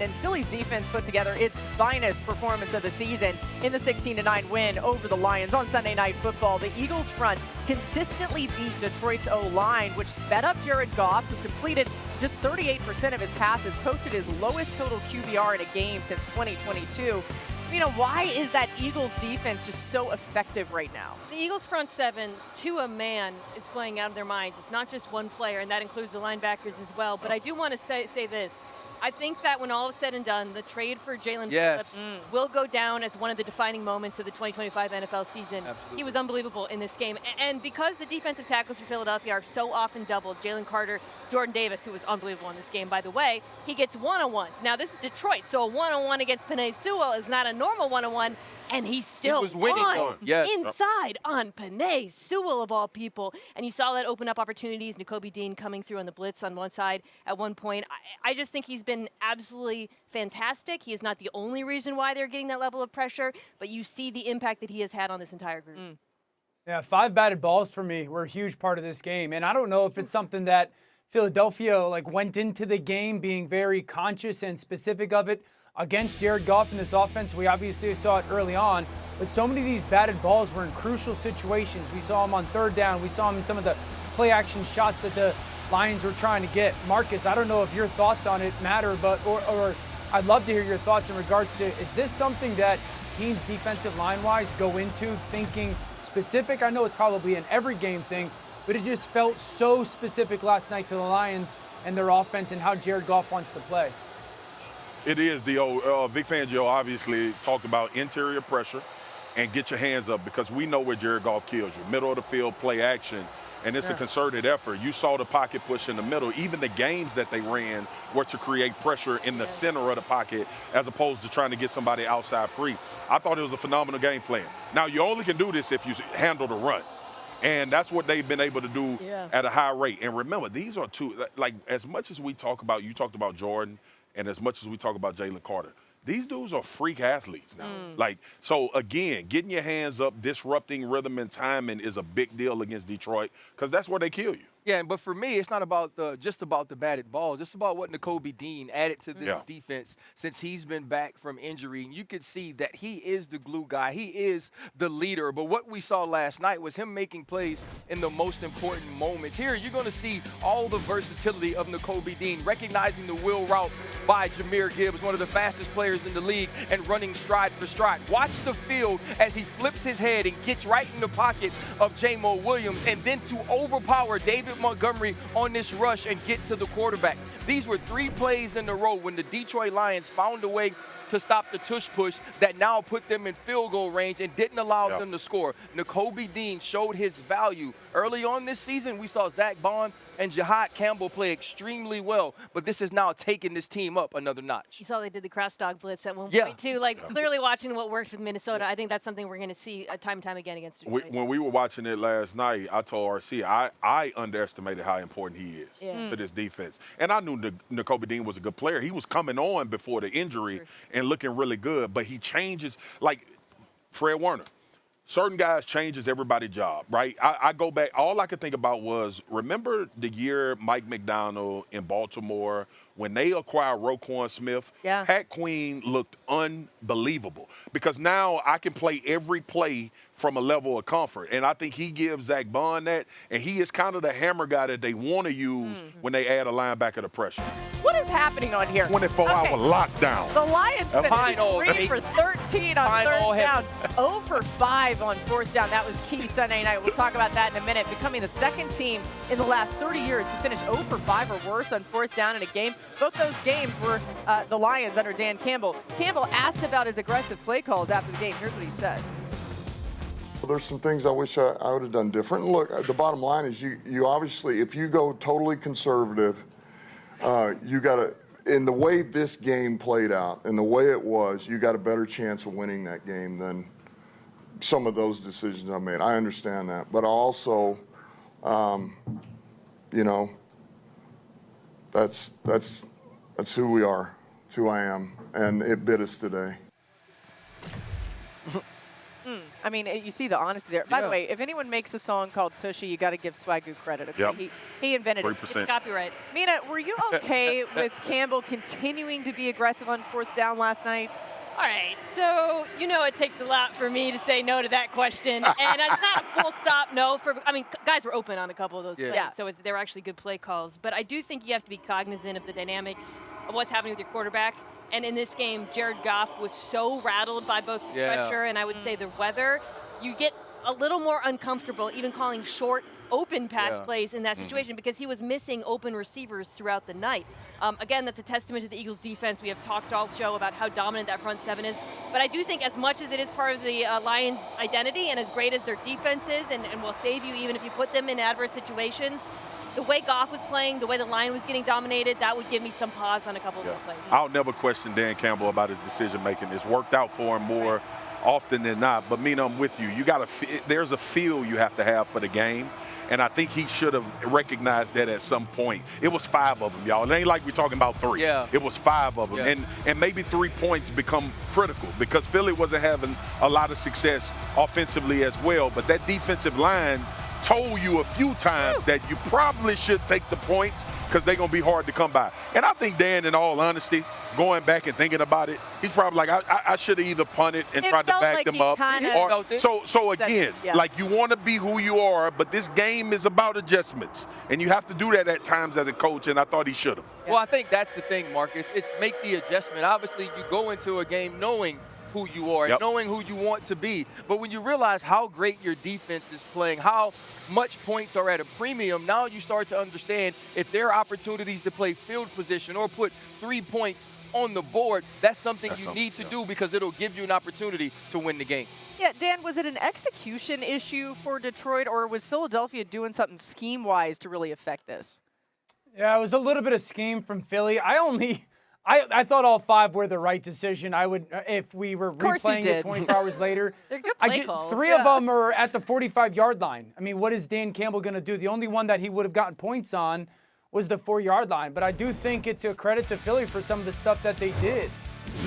And Philly's defense put together its finest performance of the season in the 16-9 win over the Lions on Sunday Night Football. The Eagles front consistently beat Detroit's O-line, which sped up Jared Goff, who completed just 38% of his passes, posted his lowest total QBR in a game since 2022. Why is that Eagles defense just so effective right now? The Eagles front seven, to a man, is playing out of their minds. It's not just one player, and that includes the linebackers as well. But I do want to say this. I think that when all is said and done, the trade for Jalen Phillips will go down as one of the defining moments of the 2025 NFL season. Absolutely. He was unbelievable in this game. And because the defensive tackles for Philadelphia are so often doubled, Jalen Carter, Jordan Davis, who was unbelievable in this game, by the way, he gets one-on-ones. Now, this is Detroit, so a one-on-one against Penei Sewell is not a normal one-on-one. And he still was winning inside on Penei Sewell, of all people. And you saw that open up opportunities. Nakobe Dean coming through on the blitz on one side at one point. I just think he's been absolutely fantastic. He is not the only reason why they're getting that level of pressure, but you see the impact that he has had on this entire group. Yeah, 5 batted balls for me were a huge part of this game. And I don't know if it's something that Philadelphia went into the game being very conscious and specific of it against Jared Goff in this offense. We obviously saw it early on, but so many of these batted balls were in crucial situations. We saw him on third down. We saw him in some of the play-action shots that the Lions were trying to get. Marcus, I don't know if your thoughts on it matter, but or I'd love to hear your thoughts in regards to, is this something that teams defensive line-wise go into thinking specific? I know it's probably an every game thing, but it just felt so specific last night to the Lions and their offense and how Jared Goff wants to play. It is the old Vic Fangio obviously talked about interior pressure and get your hands up, because we know where Jared Goff kills you. Middle of the field play action, and it's a concerted effort. You saw the pocket push in the middle. Even the games that they ran were to create pressure in the center of the pocket as opposed to trying to get somebody outside free. I thought it was a phenomenal game plan. Now, you only can do this if you handle the run. And that's what they've been able to do at a high rate. And remember, these are two, as much as we talk about, you talked about Jordan, and as much as we talk about Jalen Carter, these dudes are freak athletes now. So again, getting your hands up, disrupting rhythm and timing is a big deal against Detroit, because that's where they kill you. Yeah, but for me, it's not about just about the batted balls. It's about what Nakobe Dean added to this defense since he's been back from injury. And you could see that he is the glue guy. He is the leader. But what we saw last night was him making plays in the most important moments. Here, you're going to see all the versatility of Nakobe Dean, recognizing the wheel route by Jahmyr Gibbs, one of the fastest players in the league, and running stride for stride. Watch the field as he flips his head and gets right in the pocket of J-Mo Williams, and then to overpower David Montgomery on this rush and get to the quarterback. These were 3 plays in a row when the Detroit Lions found a way to stop the tush push that now put them in field goal range and didn't allow them to score. Nakobe Dean showed his value. Early on this season, we saw Zach Bond and Jahad Campbell play extremely well, but this has now taken this team up another notch. You saw they did the cross dog blitz at one point, too. Clearly watching what worked with Minnesota, I think that's something we're going to see time and time again against Detroit. When we were watching it last night, I told RC, I underestimated how important he is to this defense. And I knew Nakobe Dean was a good player. He was coming on before the injury and looking really good, but he changes, like Fred Warner. Certain guys changes everybody's job, right? I go back, all I could think about was, remember the year Mike McDonald in Baltimore, when they acquired Roquan Smith? Pat Queen looked unbelievable, because now I can play every play from a level of comfort. And I think he gives Zach Bond that, and he is kind of the hammer guy that they want to use when they add a linebacker to pressure. What is happening on here? 24-hour lockdown. The Lions finished 3 for 13 on third down, 0 for 5 on fourth down. That was key Sunday night. We'll talk about that in a minute. Becoming the second team in the last 30 years to finish 0 for 5 or worse on fourth down in a game. Both those games were the Lions under Dan Campbell. Campbell asked about his aggressive play calls after the game. Here's what he said. Well, there's some things I wish I would have done different. Look, the bottom line is you obviously, if you go totally conservative, you got to, in the way this game played out and the way it was, you got a better chance of winning that game than some of those decisions I made. I understand that. But also, that's who we are. It's who I am. And it bit us today. I mean, you see the honesty there. By the way, if anyone makes a song called Tushy, you got to give Swagu credit. Okay? Yep. He invented 3%. it. Copyright. Mina, were you okay with Campbell continuing to be aggressive on 4th down last night? All right, so you know it takes a lot for me to say no to that question, and it's not a full stop no. I mean, guys were open on a couple of those plays, so they were actually good play calls. But I do think you have to be cognizant of the dynamics of what's happening with your quarterback. And in this game, Jared Goff was so rattled by both the pressure and I would say the weather. You get a little more uncomfortable even calling short, open pass plays in that situation because he was missing open receivers throughout the night. Again, that's a testament to the Eagles' defense. We have talked all show about how dominant that front seven is. But I do think as much as it is part of the Lions' identity and as great as their defense is and will save you even if you put them in adverse situations, the way Goff was playing, the way the line was getting dominated, that would give me some pause on a couple of those plays. I'll never question Dan Campbell about his decision-making. It's worked out for him more often than not. But, Mina, I'm with you. There's a feel you have to have for the game. And I think he should have recognized that at some point. It was 5 of them, y'all. It ain't like we're talking about 3. Yeah. It was 5 of them. Yeah. And maybe 3 points become critical because Philly wasn't having a lot of success offensively as well. But that defensive line told you a few times that you probably should take the points because they're going to be hard to come by. And I think Dan, in all honesty, going back and thinking about it, he's probably like, I should have either punted and tried to back them up. So again, like you want to be who you are, but this game is about adjustments. And you have to do that at times as a coach, and I thought he should have. Well, I think that's the thing, Marcus. It's make the adjustment. Obviously, you go into a game knowing who you are, knowing who you want to be. But when you realize how great your defense is playing, how much points are at a premium, now you start to understand if there are opportunities to play field position or put 3 points on the board, that's something you need to do because it'll give you an opportunity to win the game. Yeah, Dan, was it an execution issue for Detroit, or was Philadelphia doing something scheme-wise to really affect this? Yeah, it was a little bit of scheme from Philly. I thought all 5 were the right decision. I would, if we were replaying it 24 hours later. They're good play calls. 3 of them are at the 45-yard line. I mean, what is Dan Campbell going to do? The only one that he would have gotten points on was the 4-yard line. But I do think it's a credit to Philly for some of the stuff that they did.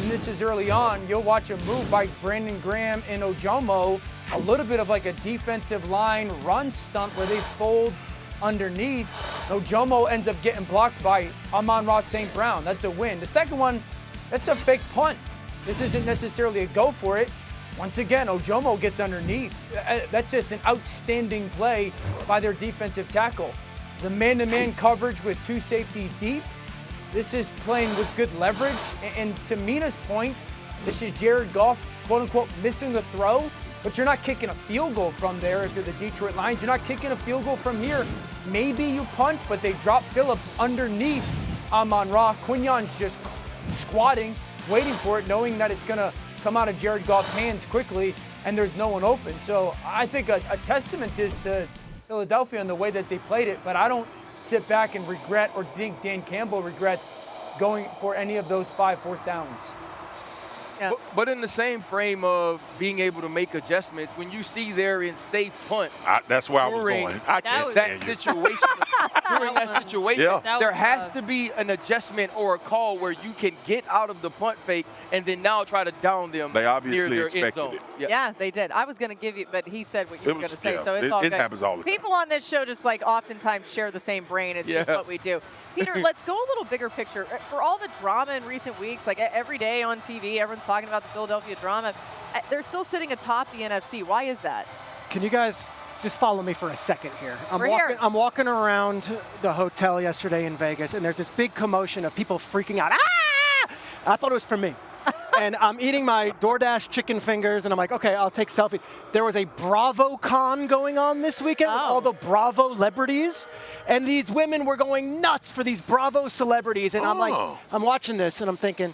And this is early on. You'll watch a move by Brandon Graham and Ojomo, a little bit of like a defensive line run stunt where they fold underneath. Ojomo ends up getting blocked by Amon-Ra St. Brown. That's a win. The second one, that's a fake punt. This isn't necessarily a go for it. Once again, Ojomo gets underneath. That's just an outstanding play by their defensive tackle. The man-to-man coverage with 2 safeties deep. This is playing with good leverage. And to Mina's point, this is Jared Goff, quote-unquote, missing the throw. But you're not kicking a field goal from there if you're the Detroit Lions. You're not kicking a field goal from here. Maybe you punt, but they drop Phillips underneath Amon-Ra. Quignon's just squatting, waiting for it, knowing that it's going to come out of Jared Goff's hands quickly, and there's no one open. So I think a testament is to Philadelphia and the way that they played it, but I don't sit back and regret or think Dan Campbell regrets going for any of those 5 4th downs. Yeah. But in the same frame of being able to make adjustments, when you see they're in safe punt, that's where I was going. I can't stand you. During that situation, there has to be an adjustment or a call where you can get out of the punt fake and then now try to down them. They obviously near their expected end zone. it. Yeah, they did. I was going to give you, but he said what you were going to say, so it's all it good. happens all the time. People on this show just like oftentimes share the same brain. It's just what we do. Peter, let's go a little bigger picture. For all the drama in recent weeks, like every day on TV, everyone's talking about the Philadelphia drama. They're still sitting atop the NFC. Why is that? Can you guys just follow me for a second here? I'm walking around the hotel yesterday in Vegas, and there's this big commotion of people freaking out. Ah! I thought it was for me. And I'm eating my DoorDash chicken fingers, and I'm like, okay, I'll take selfie. There was a BravoCon going on this weekend with all the Bravo celebrities, and these women were going nuts for these Bravo celebrities. And I'm like, I'm watching this, and I'm thinking,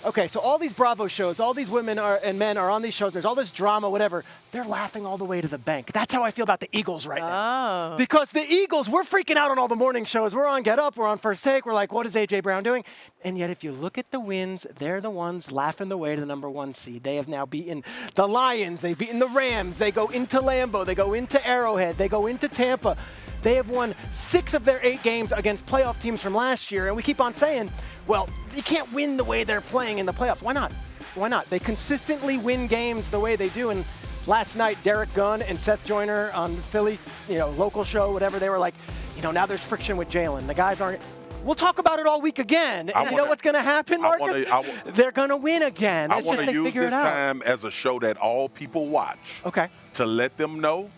okay, so all these Bravo shows, all these women and men are on these shows, there's all this drama, whatever. They're laughing all the way to the bank. That's how I feel about the Eagles right now. Because the Eagles, we're freaking out on all the morning shows. We're on Get Up, we're on First Take, we're like, what is A.J. Brown doing? And yet if you look at the wins, they're the ones laughing the way to the #1 seed. They have now beaten the Lions, they've beaten the Rams, they go into Lambeau, they go into Arrowhead, they go into Tampa. They have won 6 of their 8 games against playoff teams from last year, and we keep on saying, well, you can't win the way they're playing in the playoffs. Why not? Why not? They consistently win games the way they do, and last night, Derek Gunn and Seth Joyner on Philly, local show, whatever, they were like, now there's friction with Jalen. The guys aren't. We'll talk about it all week again. And you know what's going to happen, Marcus? They're going to win again. I want to use this time as a show that all people watch. Okay. To let them know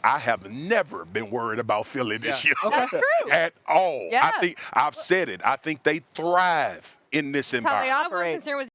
I have never been worried about Philly this year. That's true. At all. Yeah. I think I've said it. I think they thrive in this environment. How they operate. Concern was